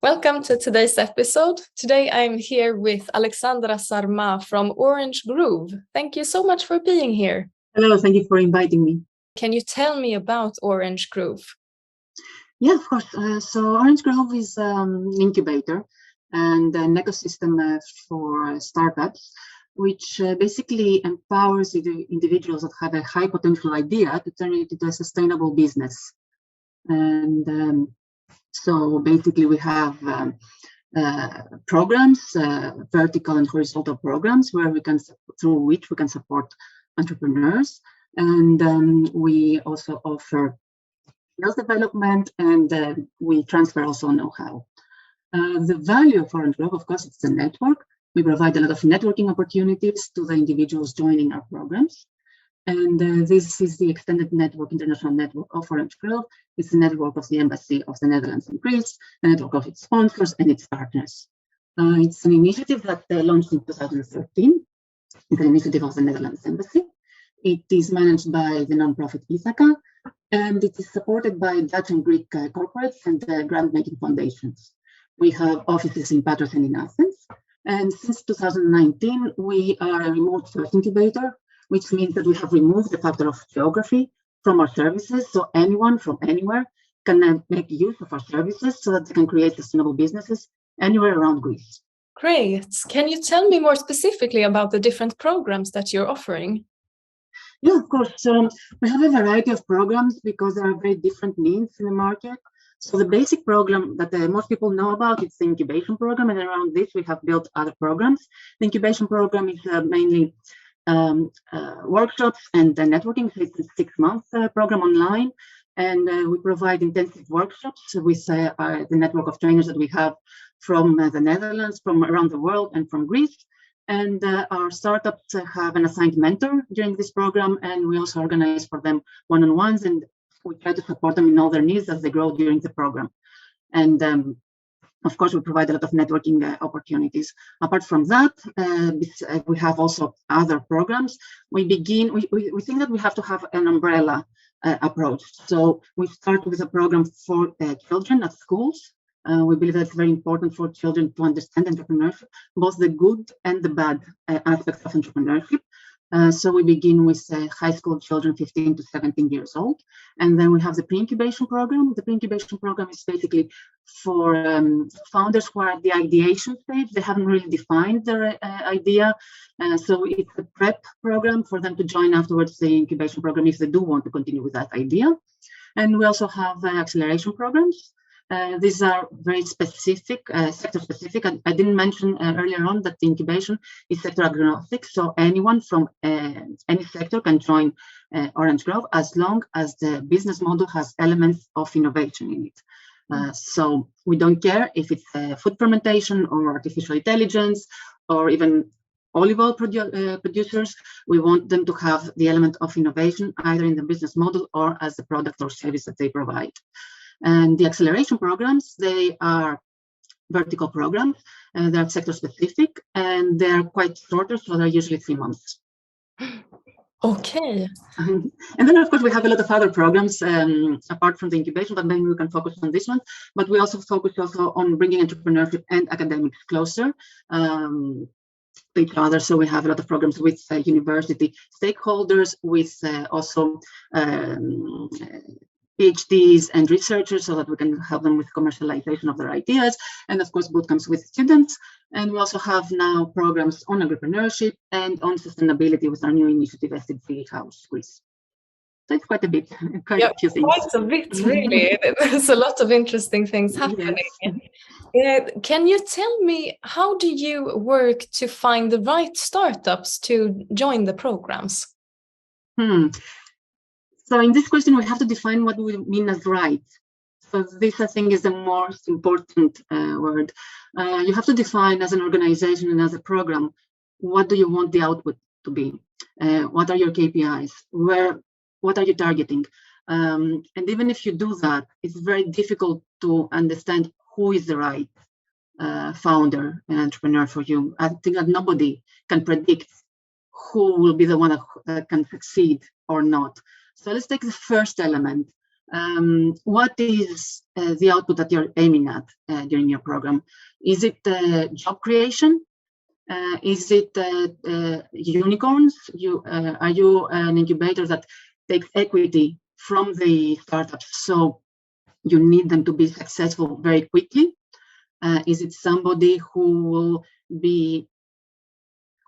Welcome to today's episode. Today I'm here with Alexandra Sarma from Orange Grove. Thank you so much for being here. Hello, thank you for inviting me. Can you tell me about Orange Grove? Yeah, of course. So Orange Grove is an incubator and an ecosystem for startups, which basically empowers the individuals that have a high potential idea to turn it into a sustainable business. And so basically we have programs, vertical and horizontal programs, through which we can support entrepreneurs. And we also offer skills development, and we transfer also know-how. The value of Orange Grove, of course, it's the network. We provide a lot of networking opportunities to the individuals joining our programs. And this is the extended network, international network of Orange Grove. It's the network of the Embassy of the Netherlands in Greece, the network of its sponsors and its partners. It's an initiative that launched in 2013. It's an initiative of the Netherlands Embassy. It is managed by the nonprofit Ithaca, and it is supported by Dutch and Greek corporates and grant-making foundations. We have offices in Patras and in Athens. And since 2019, we are a remote-first incubator, which means that we have removed the factor of geography from our services, so anyone from anywhere can make use of our services so that they can create sustainable businesses anywhere around Greece. Great. Can you tell me more specifically about the different programs that you're offering? Yeah, of course. So we have a variety of programs because there are very different needs in the market. So the basic program that most people know about is the incubation program, and around this we have built other programs. The incubation program is mainly workshops and networking. So it's a 6-month program online, and we provide intensive workshops with the network of trainers that we have from the Netherlands, from around the world, and from Greece. And our startups have an assigned mentor during this program, and we also organize for them one-on-ones, and we try to support them in all their needs as they grow during the program. And of course, we provide a lot of networking opportunities. Apart from that, we have also other programs. We think that we have to have an umbrella approach. So we start with a program for children at schools. We believe that it's very important for children to understand entrepreneurship, both the good and the bad aspects of entrepreneurship. So we begin with high school children, 15 to 17 years old. And then we have the pre-incubation program. The pre-incubation program is basically for founders who are at the ideation stage. They haven't really defined their idea. So it's a prep program for them to join afterwards the incubation program if they do want to continue with that idea. And we also have acceleration programs. These are very specific, sector-specific. I didn't mention earlier on that the incubation is sector agnostic, so anyone from any sector can join Orange Grove as long as the business model has elements of innovation in it. So we don't care if it's food fermentation or artificial intelligence or even olive oil producers. We want them to have the element of innovation either in the business model or as the product or service that they provide. And the acceleration programs, they are vertical programs, they're sector specific, and they're quite shorter, so they're usually 3 months. Okay. And then, of course, we have a lot of other programs apart from the incubation, but maybe we can focus on this one. But we also focus on bringing entrepreneurship and academics closer to each other. So we have a lot of programs with university stakeholders, with also PhDs and researchers so that we can help them with commercialization of their ideas. And of course, bootcamps with students. And we also have now programs on entrepreneurship and on sustainability with our new initiative, SDG House Greece. So it's quite a bit, a few things. Quite a bit, really. There's a lot of interesting things happening. Yes. Can you tell me, how do you work to find the right startups to join the programs? So in this question, we have to define what we mean as right. So this, I think, is the most important word. You have to define as an organization and as a program, what do you want the output to be? What are your KPIs? What are you targeting? And even if you do that, it's very difficult to understand who is the right founder and entrepreneur for you. I think that nobody can predict who will be the one that can succeed or not. So let's take the first element. What is the output that you're aiming at during your program? Is it job creation? Is it unicorns? Are you an incubator that takes equity from the startups, so you need them to be successful very quickly? Is it somebody who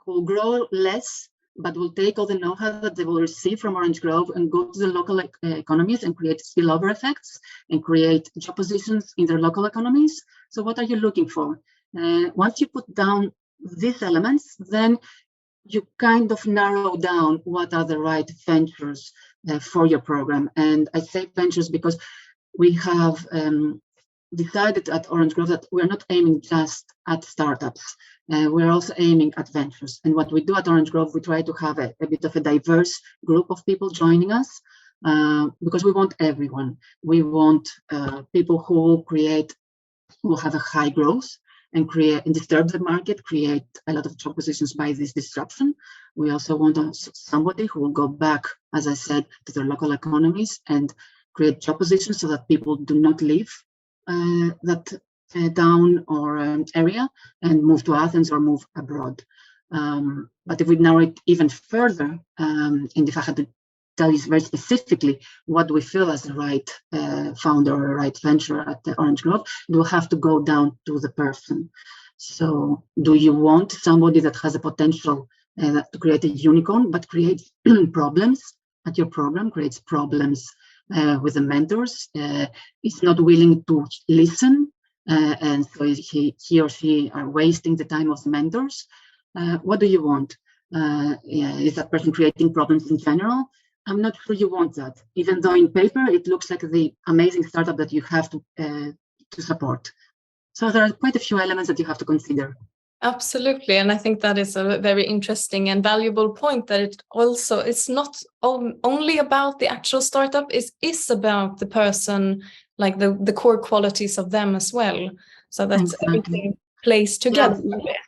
will grow less, but will take all the know-how that they will receive from Orange Grove and go to the local economies and create spillover effects and create job positions in their local economies? So what are you looking for? Once you put down these elements, then you kind of narrow down what are the right ventures for your program. And I say ventures because we have decided at Orange Grove that we're not aiming just at startups. We're also aiming at ventures. And what we do at Orange Grove, we try to have a bit of a diverse group of people joining us because we want everyone. We want people who will have a high growth and disturb the market, create a lot of job positions by this disruption. We also want somebody who will go back, as I said, to their local economies and create job positions so that people do not leave that town or area and move to Athens or move abroad. But if we narrow it even further, and if I had to tell you very specifically what we feel as the right founder or right venture at the Orange Grove, it will have to go down to the person. So do you want somebody that has a potential to create a unicorn, but creates problems at your program, creates problems with the mentors, is not willing to listen, and so he or she are wasting the time of the mentors? What do you want? Is that person creating problems in general? I'm not sure you want that, even though in paper it looks like the amazing startup that you have to support. So there are quite a few elements that you have to consider. Absolutely, and I think that is a very interesting and valuable point, that it's not only about the actual startup, it is about the person, like the core qualities of them as well. So that's everything plays together.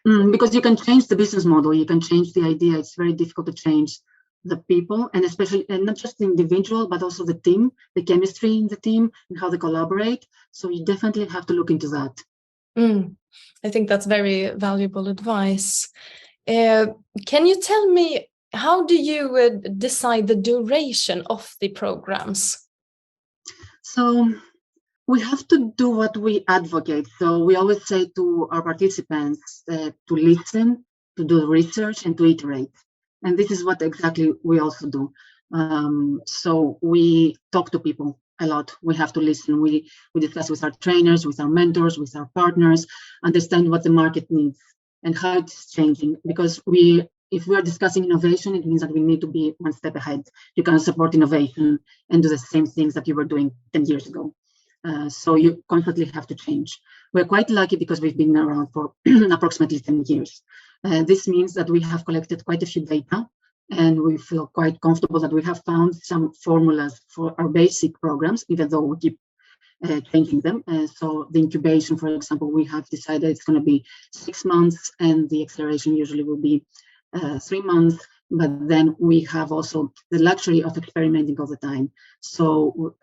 Yeah. Because you can change the business model, you can change the idea. It's very difficult to change the people, and especially, and not just the individual, but also the team, the chemistry in the team and how they collaborate. So you definitely have to look into that. I think that's very valuable advice. Can you tell me, how do you decide the duration of the programs? So we have to do what we advocate. So we always say to our participants to listen, to do research, and to iterate. And this is what exactly we also do. So we talk to people a lot. We have to listen. We discuss with our trainers, with our mentors, with our partners, understand what the market needs and how it's changing. Because if we are discussing innovation, it means that we need to be one step ahead. You cannot support innovation and do the same things that you were doing 10 years ago. So you constantly have to change. We're quite lucky because we've been around for approximately 10 years. This means that we have collected quite a few data, and we feel quite comfortable that we have found some formulas for our basic programs, even though we keep changing them. So the incubation, for example, we have decided it's going to be 6 months, and the acceleration usually will be 3 months. But then we have also the luxury of experimenting all the time. So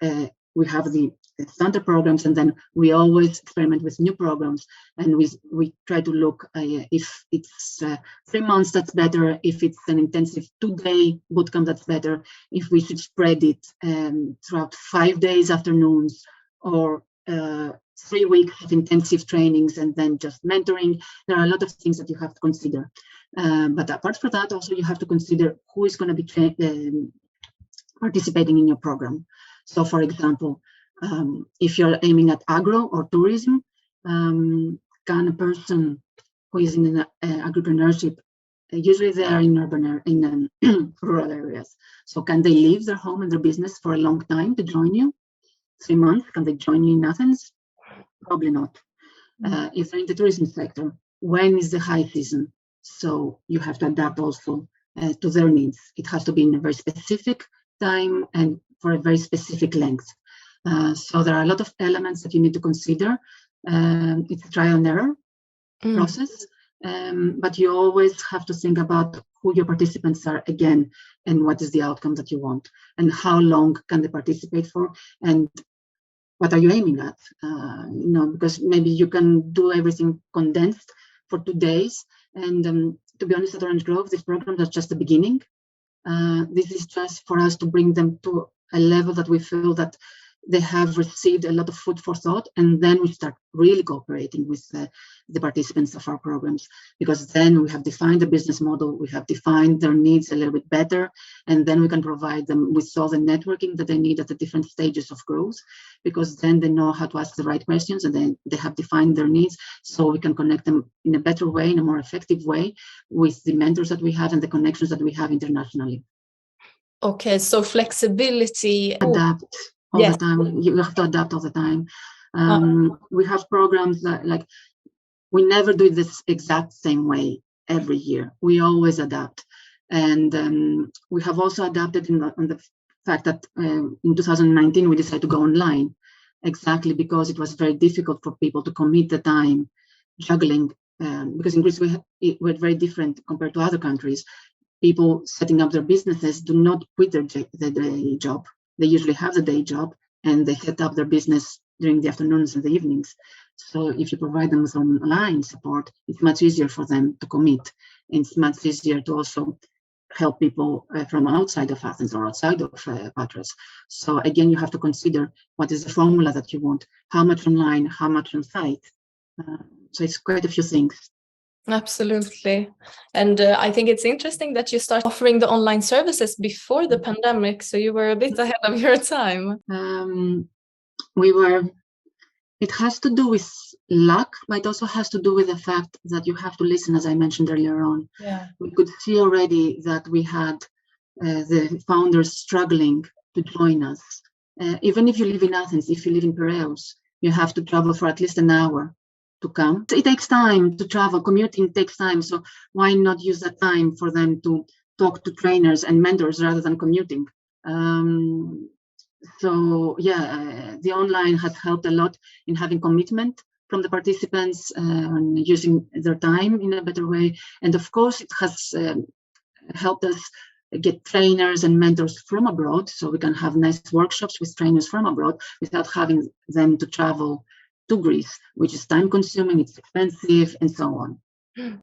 we have the standard programs, and then we always experiment with new programs, and we try to look if it's 3 months, that's better. If it's an intensive 2-day bootcamp, that's better. If we should spread it throughout 5 days afternoons, or 3 weeks of intensive trainings and then just mentoring. There are a lot of things that you have to consider. But apart from that, also you have to consider who is going to be participating in your program. So for example, if you're aiming at agro or tourism, can a person who is in agripreneurship, usually they are in rural areas. So can they leave their home and their business for a long time to join you? 3 months, can they join you in Athens? Probably not. If they're in the tourism sector, when is the high season? So you have to adapt also to their needs. It has to be in a very specific time and for a very specific length. So there are a lot of elements that you need to consider. It's a trial and error process. but you always have to think about who your participants are again, and what is the outcome that you want, and how long can they participate for, and what are you aiming at? Because maybe you can do everything condensed for 2 days. And to be honest, at Orange Grove, this program is just the beginning. This is just for us to bring them to a level that we feel that they have received a lot of food for thought, and then we start really cooperating with the participants of our programs, because then we have defined the business model, we have defined their needs a little bit better, and then we can provide them with all the networking that they need at the different stages of growth, because then they know how to ask the right questions, and then they have defined their needs, so we can connect them in a better way, in a more effective way, with the mentors that we have and the connections that we have internationally. Okay, so flexibility. Adapt all Yes. the time. You have to adapt all the time. We have programs that, like, we never do this exact same way every year. We always adapt. And we have also adapted on the fact that in 2019, we decided to go online, exactly because it was very difficult for people to commit the time juggling, because in Greece, we're very different compared to other countries. People setting up their businesses do not quit their day job. They usually have the day job, and they set up their business during the afternoons and the evenings. So if you provide them with online support, it's much easier for them to commit. And it's much easier to also help people from outside of Athens or outside of Patras. So again, you have to consider what is the formula that you want, how much online, how much on site. So it's quite a few things. Absolutely. And I think it's interesting that you started offering the online services before the pandemic, so you were a bit ahead of your time. It has to do with luck, but it also has to do with the fact that you have to listen, as I mentioned earlier on. Yeah. We could see already that we had the founders struggling to join us. Even if you live in Athens, if you live in Piraeus, you have to travel for at least an hour to come. It takes time to travel. Commuting takes time. So why not use that time for them to talk to trainers and mentors rather than commuting? So yeah, the online has helped a lot in having commitment from the participants, using their time in a better way. And of course, it has helped us get trainers and mentors from abroad, so we can have nice workshops with trainers from abroad without having them to travel to Greece, which is time consuming, it's expensive, and so on.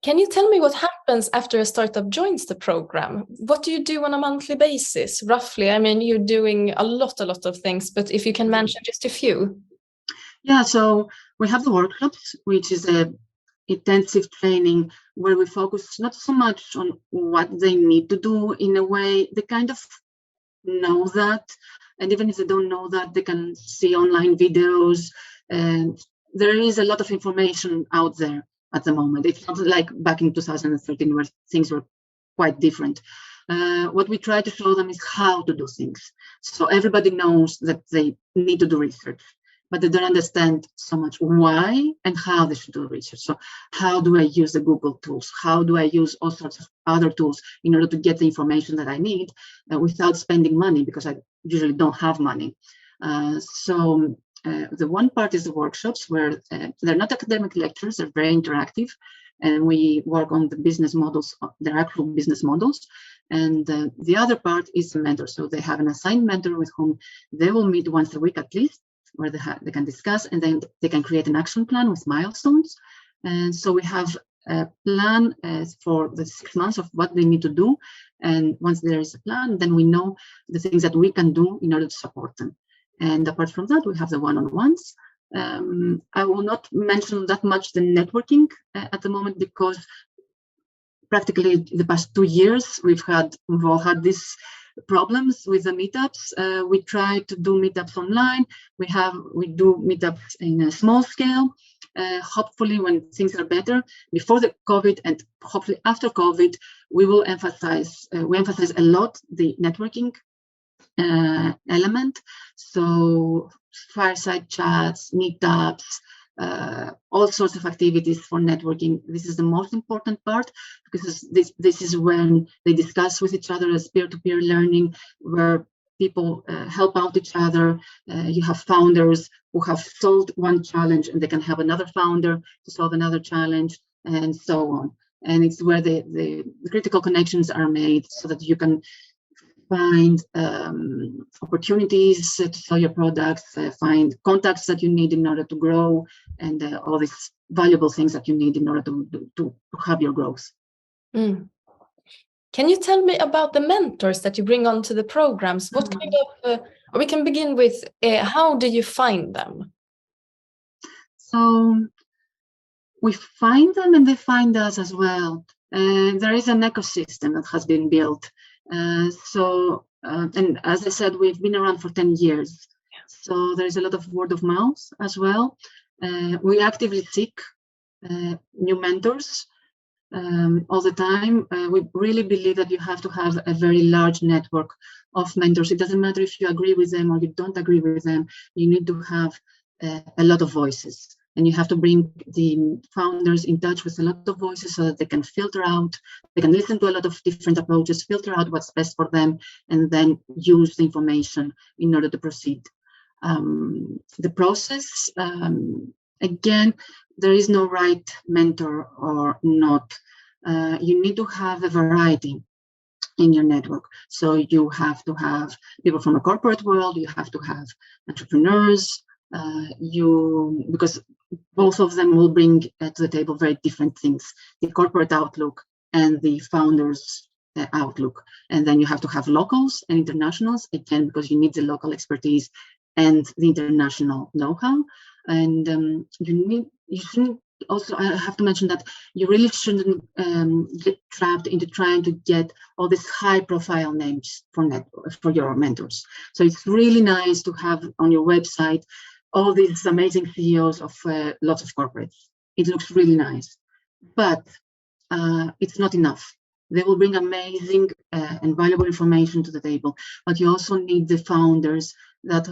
Can you tell me what happens after a startup joins the program? What do you do on a monthly basis, roughly? I mean, you're doing a lot of things, but if you can mention just a few. Yeah, so we have the workshops, which is a intensive training where we focus not so much on what they need to do. In a way, they kind of know that, and even if they don't know that, they can see online videos, and there is a lot of information out there at the moment. It's not like back in 2013 where things were quite different. What we try to show them is how to do things. So everybody knows that they need to do research, but they don't understand so much why and how they should do research. So how do I use the Google tools? How do I use all sorts of other tools in order to get the information that I need without spending money, because I usually don't have money. The one part is the workshops, where they're not academic lectures, they're very interactive, and we work on the business models, their actual business models. And the other part is the mentor. So they have an assigned mentor with whom they will meet once a week at least, where they can discuss, and then they can create an action plan with milestones. And so we have a plan for the 6 months of what they need to do. And once there is a plan, then we know the things that we can do in order to support them. And apart from that, we have the one-on-ones. I will not mention that much the networking at the moment, because practically the past 2 years, we've all had these problems with the meetups. We try to do meetups online. We do meetups in a small scale. Hopefully, when things are better, before the COVID and hopefully after COVID, we emphasize a lot the networking element. So fireside chats, meetups, all sorts of activities for networking. This is the most important part, because this is when they discuss with each other as peer-to-peer learning, where people help out each other. You have founders who have solved one challenge, and they can help another founder to solve another challenge. and so on. And it's where the critical connections are made so that you can find opportunities to sell your products, find contacts that you need in order to grow, and all these valuable things that you need in order to have your growth. Mm. Can you tell me about the mentors that you bring onto the programs? What kind of, or we can begin with, how do you find them? So we find them and they find us as well. There is an ecosystem that has been built. And as I said, we've been around for 10 years. So there's a lot of word of mouth as well. We actively seek new mentors all the time. We really believe that you have to have a very large network of mentors. It doesn't matter if you agree with them or you don't agree with them. You need to have a lot of voices. And you have to bring the founders in touch with a lot of voices so that they can filter out, they can listen to a lot of different approaches, filter out what's best for them, and then use the information in order to proceed. The process, again, there is no right mentor or not. You need to have a variety in your network. So you have to have people from a corporate world, you have to have entrepreneurs, because both of them will bring to the table very different things, the corporate outlook and the founders outlook. And then you have to have locals and internationals, again, because you need the local expertise and the international know-how. And you shouldn't, also, I have to mention that you really shouldn't get trapped into trying to get all these high-profile names for your mentors. So it's really nice to have on your website all these amazing CEOs of lots of corporates. It looks really nice, but it's not enough. They will bring amazing and valuable information to the table, but you also need the founders that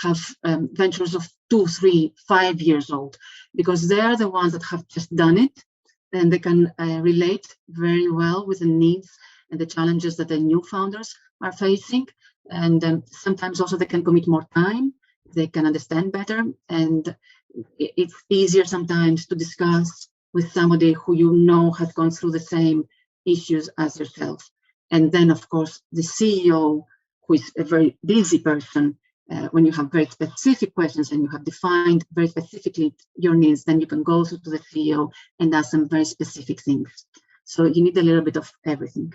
have ventures of 2, 3, 5 years old, because they are the ones that have just done it, and they can relate very well with the needs and the challenges that the new founders are facing. And sometimes also they can commit more time, they can understand better, and it's easier sometimes to discuss with somebody who you know has gone through the same issues as yourself. And then, of course, the CEO, who is a very busy person, when you have very specific questions and you have defined very specifically your needs, then you can go to the CEO and ask them very specific things. So you need a little bit of everything.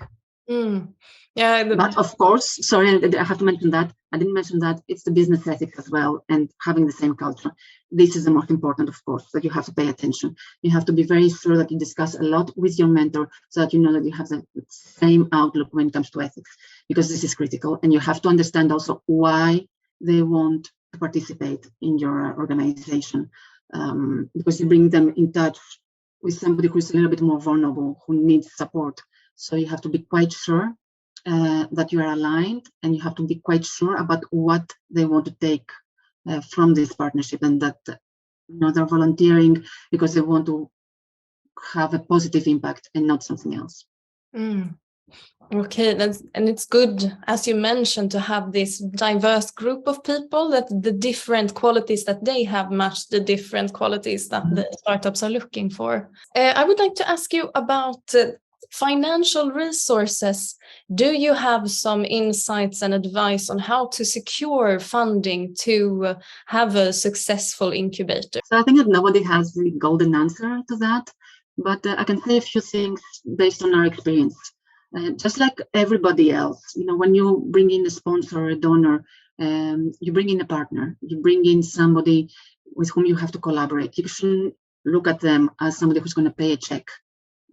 Yeah, but of course, sorry, I have to mention that. I didn't mention that it's the business ethics as well, and having the same culture. This is the most important, of course, that you have to pay attention. You have to be very sure that you discuss a lot with your mentor so that you know that you have the same outlook when it comes to ethics, because this is critical. And you have to understand also why they want to participate in your organization, because you bring them in touch with somebody who is a little bit more vulnerable, who needs support. So you have to be quite sure that you are aligned, and you have to be quite sure about what they want to take from this partnership, and that they're volunteering because they want to have a positive impact and not something else. Okay, and it's good, as you mentioned, to have this diverse group of people, that the different qualities that they have match the different qualities that the startups are looking for. I would like to ask you about financial resources. Do you have some insights and advice on how to secure funding to have a successful incubator? So I think that nobody has the golden answer to that, but I can say a few things based on our experience. Just like everybody else, when you bring in a sponsor or a donor, you bring in a partner, you bring in somebody with whom you have to collaborate. You shouldn't look at them as somebody who's going to pay a check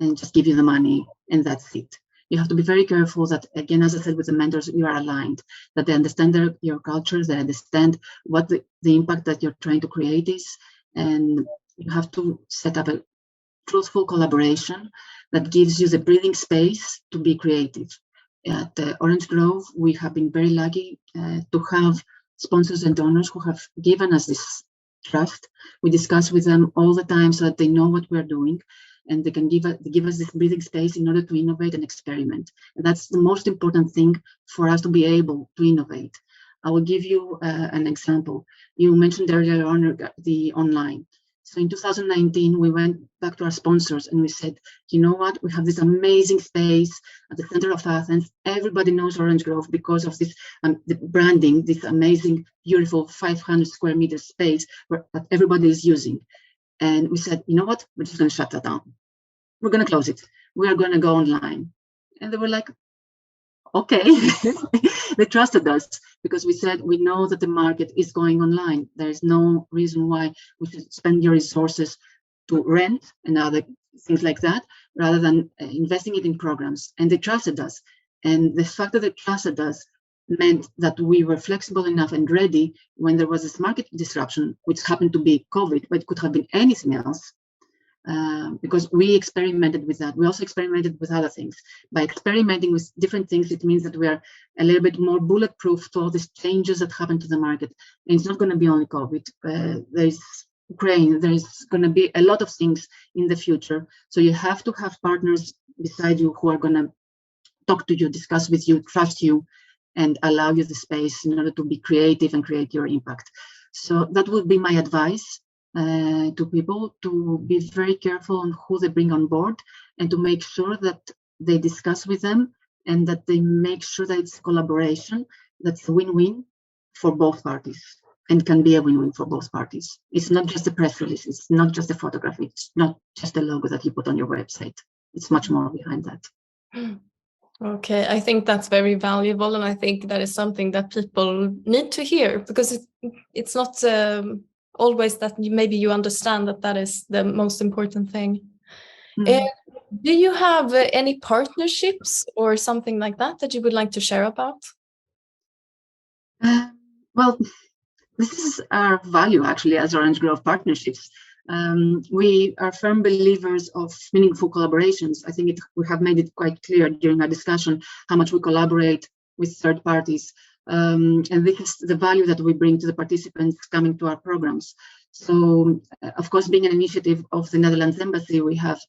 and just give you the money and that's it. You have to be very careful that, again, as I said, with the mentors, you are aligned, that they understand your culture, they understand what the impact that you're trying to create is, and you have to set up a truthful collaboration that gives you the breathing space to be creative. At Orange Grove, we have been very lucky to have sponsors and donors who have given us this trust. We discuss with them all the time so that they know what we're doing, and they can give us this breathing space in order to innovate and experiment. And that's the most important thing for us to be able to innovate. I will give you an example. You mentioned earlier on the online. So in 2019, we went back to our sponsors and we said, you know what, we have this amazing space at the center of Athens. Everybody knows Orange Grove because of this the branding, this amazing, beautiful 500 square meter space that everybody is using. And we said, you know what, we're just going to shut that down. We're going to close it. We are going to go online. And they were like, okay. They trusted us because we said, we know that the market is going online. There is no reason why we should spend your resources to rent and other things like that, rather than investing it in programs. And they trusted us. And the fact that they trusted us meant that we were flexible enough and ready when there was this market disruption, which happened to be COVID, but it could have been anything else. Because we experimented with that. We also experimented with other things. By experimenting with different things, it means that we are a little bit more bulletproof to all these changes that happen to the market. And it's not going to be only COVID. There's Ukraine. There's going to be a lot of things in the future. So you have to have partners beside you who are going to talk to you, discuss with you, trust you, and allow you the space in order to be creative and create your impact. So that would be my advice. To people, to be very careful on who they bring on board and to make sure that they discuss with them and that they make sure that it's collaboration that's a win-win for both parties and can be a win-win for both parties. It's not just a press release, it's not just a photograph, it's not just a logo that you put on your website. It's much more behind that. Okay, I think that's very valuable, and I think that is something that people need to hear, because it's not always that maybe you understand that is the most important thing. Do you have any partnerships or something like that you would like to share about? Well, this is our value actually as Orange Grove Partnerships. We are firm believers of meaningful collaborations. I think we have made it quite clear during our discussion how much we collaborate with third parties. And this is the value that we bring to the participants coming to our programs. So, of course, being an initiative of the Netherlands Embassy, we have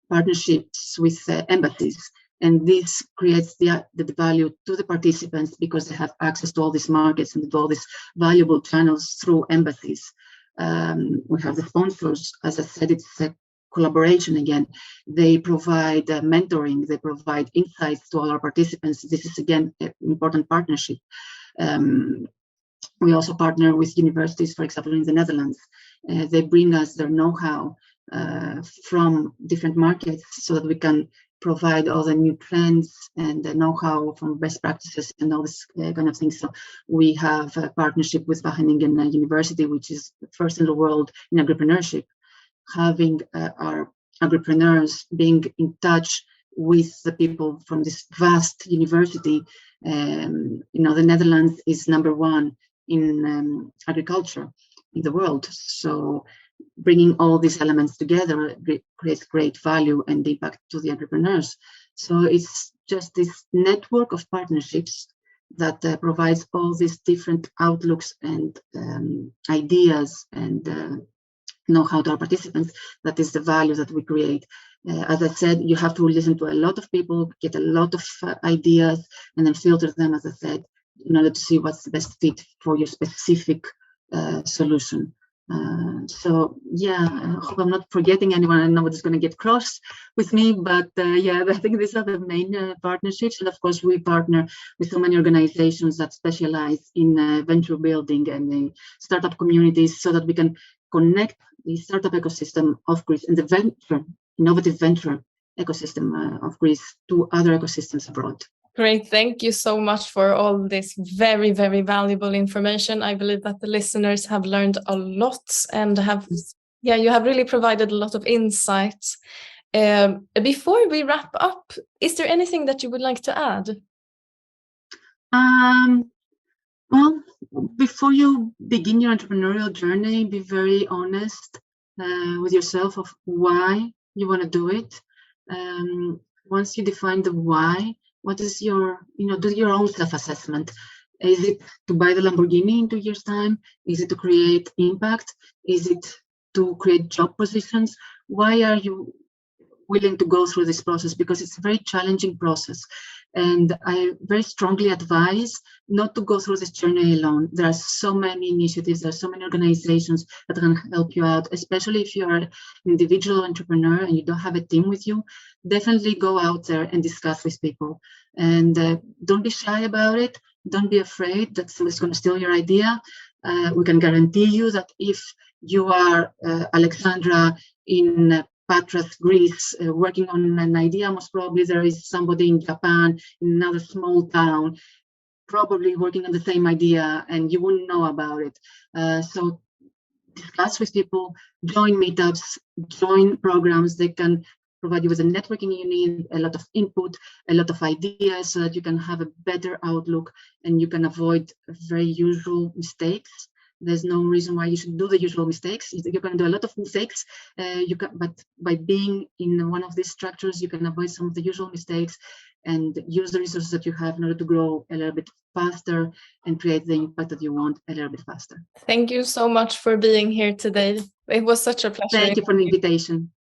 partnerships with embassies. And this creates the value to the participants because they have access to all these markets and to all these valuable channels through embassies. We have the sponsors. As I said, it's a collaboration again. They provide mentoring, they provide insights to all our participants. This is again an important partnership. We also partner with universities, for example, in the Netherlands. They bring us their know-how from different markets so that we can provide all the new trends and the know-how from best practices and all this kind of things. So we have a partnership with Wageningen University, which is first in the world in agripreneurship, having our agripreneurs being in touch with the people from this vast university. The Netherlands is #1 in agriculture in the world. So bringing all these elements together creates great value and impact to the entrepreneurs. So it's just this network of partnerships that provides all these different outlooks and ideas and know-how to our participants. That is the value that we create. As I said, you have to listen to a lot of people, get a lot of ideas, and then filter them, as I said, in order to see what's the best fit for your specific solution. So yeah, I hope I'm not forgetting anyone. I know nobody's going to get cross with me, but yeah, I think these are the main partnerships. And of course, we partner with so many organizations that specialize in venture building and the startup communities so that we can connect the startup ecosystem of Greece and the innovative venture ecosystem of Greece to other ecosystems abroad. Great. Thank you so much for all this very, very valuable information. I believe that the listeners have learned a lot and you have really provided a lot of insights. Before we wrap up, is there anything that you would like to add? Well, before you begin your entrepreneurial journey, be very honest with yourself of why you want to do it. Once you define the why, what is do your own self-assessment. Is it to buy the Lamborghini in 2 years' time? Is it to create impact? Is it to create job positions? Why are you willing to go through this process, because it's a very challenging process. And I very strongly advise not to go through this journey alone. There are so many initiatives, there are so many organizations that can help you out, especially if you are an individual entrepreneur and you don't have a team with you. Definitely go out there and discuss with people. And don't be shy about it. Don't be afraid that somebody's going to steal your idea. We can guarantee you that if you are Alexandra in Patras, Greece, working on an idea, most probably there is somebody in Japan, in another small town, probably working on the same idea, and you wouldn't know about it. So discuss with people, join meetups, join programs. They can provide you with the networking you need, a lot of input, a lot of ideas, so that you can have a better outlook and you can avoid very usual mistakes. There's no reason why you should do the usual mistakes. You're going to do a lot of mistakes, but by being in one of these structures, you can avoid some of the usual mistakes and use the resources that you have in order to grow a little bit faster and create the impact that you want a little bit faster. Thank you so much for being here today. It was such a pleasure. Thank you for the invitation.